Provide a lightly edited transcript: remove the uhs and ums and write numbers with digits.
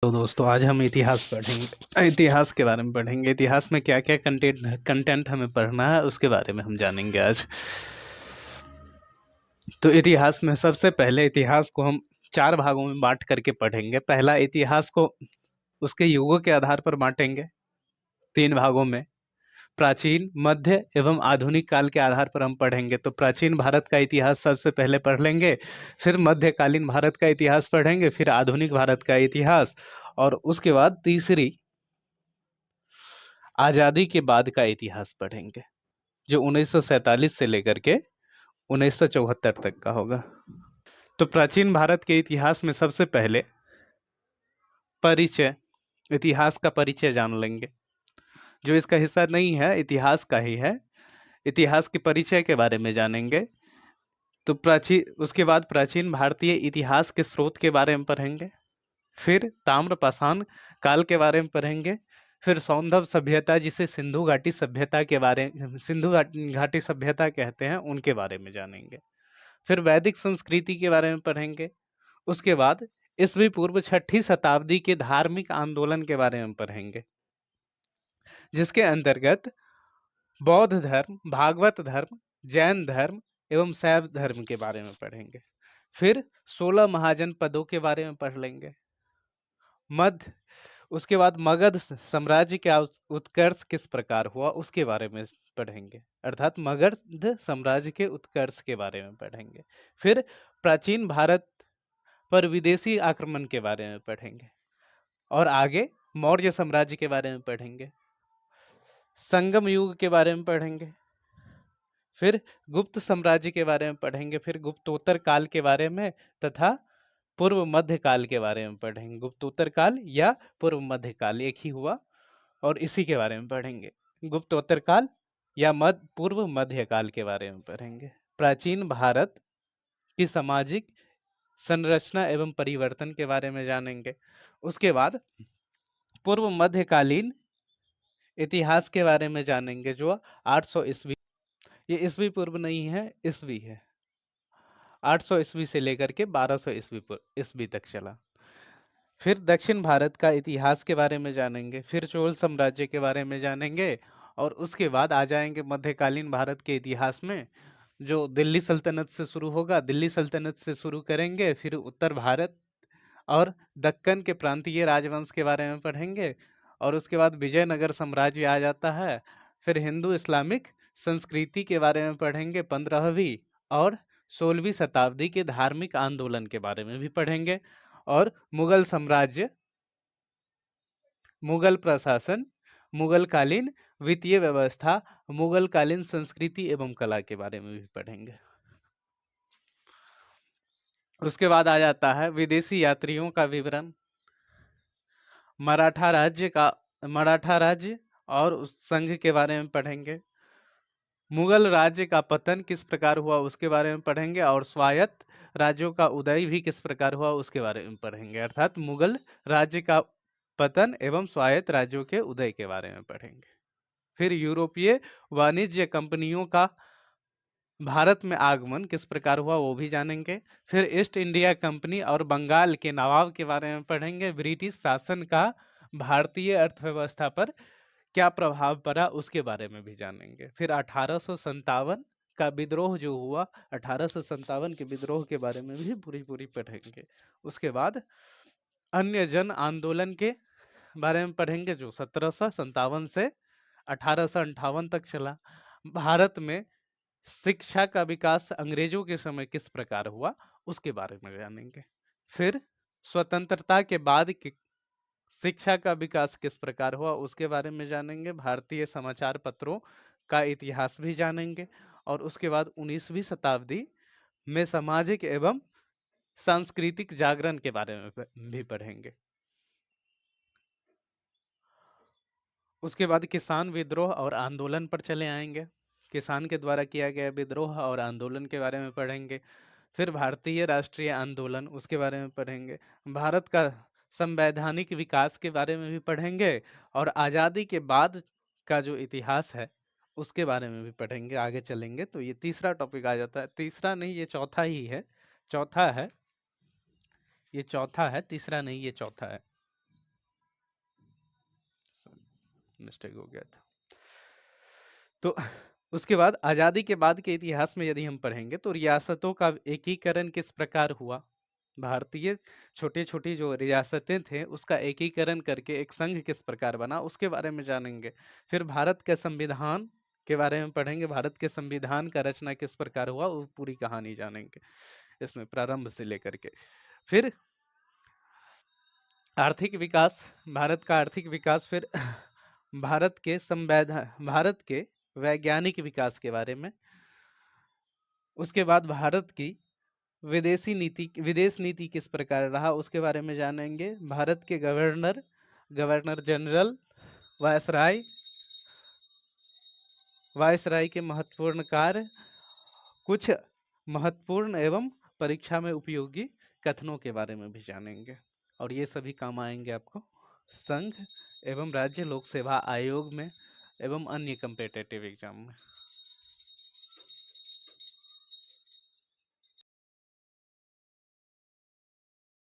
तो दोस्तों आज हम इतिहास पढ़ेंगे। इतिहास के बारे में पढ़ेंगे। इतिहास में क्या क्या कंटेंट हमें पढ़ना है उसके बारे में हम जानेंगे आज। तो इतिहास में सबसे पहले इतिहास को हम 4 भागों में बांट करके पढ़ेंगे। पहला, इतिहास को उसके युगों के आधार पर बांटेंगे 3 भागों में। प्राचीन, मध्य एवं आधुनिक काल के आधार पर हम पढ़ेंगे। तो प्राचीन भारत का इतिहास सबसे पहले पढ़ लेंगे, फिर मध्यकालीन भारत का इतिहास पढ़ेंगे, फिर आधुनिक भारत का इतिहास, और उसके बाद तीसरी आजादी के बाद का इतिहास पढ़ेंगे, जो 1947 से लेकर के 1974 तक का होगा। तो प्राचीन भारत के इतिहास में सबसे पहले परिचय, इतिहास का परिचय जान लेंगे। जो इसका हिस्सा नहीं है, इतिहास का ही है, इतिहास के परिचय के बारे में जानेंगे। तो उसके बाद प्राचीन भारतीय इतिहास के स्रोत के बारे में पढ़ेंगे, फिर ताम्रपाषाण काल के बारे में पढ़ेंगे, फिर सौंधव सभ्यता, जिसे सिंधु घाटी सभ्यता के बारे सिंधु घाटी सभ्यता कहते हैं, उनके बारे में जानेंगे। फिर वैदिक संस्कृति के बारे में पढ़ेंगे। उसके बाद ईस्वी पूर्व 6ठी शताब्दी के धार्मिक आंदोलन के बारे में पढ़ेंगे, जिसके अंतर्गत बौद्ध धर्म, भागवत धर्म, जैन धर्म एवं शैव धर्म के बारे में पढ़ेंगे। फिर 16 महाजनपदों के बारे में पढ़ लेंगे। उसके बाद मगध साम्राज्य का उत्कर्ष किस प्रकार हुआ उसके बारे में पढ़ेंगे, अर्थात मगध साम्राज्य के उत्कर्ष के बारे में पढ़ेंगे। फिर प्राचीन भारत पर विदेशी आक्रमण के बारे में पढ़ेंगे, और आगे मौर्य साम्राज्य के बारे में पढ़ेंगे, संगम युग के बारे में पढ़ेंगे, फिर गुप्त साम्राज्य के बारे में पढ़ेंगे, फिर गुप्तोत्तर काल के बारे में तथा पूर्व मध्य काल के बारे में पढ़ेंगे। गुप्तोत्तर काल या पूर्व मध्य काल एक ही हुआ, और इसी के बारे में पढ़ेंगे। गुप्तोत्तर काल या पूर्व मध्य काल के बारे में पढ़ेंगे। प्राचीन भारत की सामाजिक संरचना एवं परिवर्तन के बारे में जानेंगे। उसके बाद पूर्व मध्यकालीन इतिहास के बारे में जानेंगे, जो 800 ईस्वी, ये ईस्वी पूर्व नहीं है, ईस्वी है, 800 ईस्वी से लेकर के 1200 ईस्वी तक चला। फिर दक्षिण भारत का इतिहास के बारे में जानेंगे, फिर चोल साम्राज्य के बारे में जानेंगे, और उसके बाद आ जाएंगे मध्यकालीन भारत के इतिहास में, जो दिल्ली सल्तनत से शुरू होगा। दिल्ली सल्तनत से शुरू करेंगे, फिर उत्तर भारत और दक्कन के प्रांतीय राजवंश के बारे में पढ़ेंगे, और उसके बाद विजयनगर साम्राज्य आ जाता है। फिर हिंदू इस्लामिक संस्कृति के बारे में पढ़ेंगे, 15वीं और 16वीं शताब्दी के धार्मिक आंदोलन के बारे में भी पढ़ेंगे, और मुगल साम्राज्य, मुगल प्रशासन, मुगल कालीन वित्तीय व्यवस्था, मुगल कालीन संस्कृति एवं कला के बारे में भी पढ़ेंगे। उसके बाद आ जाता है विदेशी यात्रियों का विवरण, मराठा राज्य और उस संघ के बारे में पढ़ेंगे, मुगल राज्य का पतन किस प्रकार हुआ उसके बारे में पढ़ेंगे, और स्वायत्त राज्यों का उदय भी किस प्रकार हुआ उसके बारे में पढ़ेंगे, अर्थात मुगल राज्य का पतन एवं स्वायत्त राज्यों के उदय के बारे में पढ़ेंगे। फिर यूरोपीय वाणिज्य कंपनियों का भारत में आगमन किस प्रकार हुआ वो भी जानेंगे। फिर ईस्ट इंडिया कंपनी और बंगाल के नवाब के बारे में पढ़ेंगे। ब्रिटिश शासन का भारतीय अर्थव्यवस्था पर क्या प्रभाव पड़ा उसके बारे में भी जानेंगे। फिर 1857 का विद्रोह जो हुआ, 1857 के विद्रोह के बारे में भी पूरी पढ़ेंगे। उसके बाद अन्य जन आंदोलन के बारे में पढ़ेंगे, जो 1757 से 1858 तक चला। भारत में शिक्षा का विकास अंग्रेजों के समय किस प्रकार हुआ उसके बारे में जानेंगे। फिर स्वतंत्रता के बाद की शिक्षा का विकास किस प्रकार हुआ उसके बारे में जानेंगे। भारतीय समाचार पत्रों का इतिहास भी जानेंगे, और उसके बाद 19वीं शताब्दी में सामाजिक एवं सांस्कृतिक जागरण के बारे में भी पढ़ेंगे। उसके बाद किसान विद्रोह और आंदोलन पर चले आएंगे। किसान के द्वारा किया गया विद्रोह और आंदोलन के बारे में पढ़ेंगे। फिर भारतीय राष्ट्रीय आंदोलन, उसके बारे में पढ़ेंगे। भारत का संवैधानिक विकास के बारे में भी पढ़ेंगे, और आज़ादी के बाद का जो इतिहास है उसके बारे में भी पढ़ेंगे। आगे चलेंगे तो ये तीसरा टॉपिक आ जाता है, तीसरा नहीं ये चौथा ही है, चौथा है, ये चौथा है, तीसरा नहीं ये चौथा है। मिस्टेक हो गया था। तो उसके बाद आजादी के बाद के इतिहास में यदि हम पढ़ेंगे तो रियासतों का एकीकरण किस प्रकार हुआ। भारतीय छोटी छोटी जो रियासतें थे उसका एकीकरण करके एक संघ किस प्रकार बना उसके बारे में जानेंगे। फिर भारत के संविधान के बारे में पढ़ेंगे, भारत के संविधान का रचना किस प्रकार हुआ वो पूरी कहानी जानेंगे इसमें प्रारंभ से लेकर के। फिर आर्थिक विकास, भारत का आर्थिक विकास। फिर भारत के संवैधान, भारत के वैज्ञानिक विकास के बारे में। उसके बाद भारत की विदेशी नीति, विदेश नीति किस प्रकार रहा उसके बारे में जानेंगे। भारत के governor, governor general, viceroy, viceroy के महत्वपूर्ण कार्य, कुछ महत्वपूर्ण एवं परीक्षा में उपयोगी कथनों के बारे में भी जानेंगे। और ये सभी काम आएंगे आपको संघ एवं राज्य लोक सेवा आयोग में एवं अन्य कम्पिटिटिव एग्जाम में।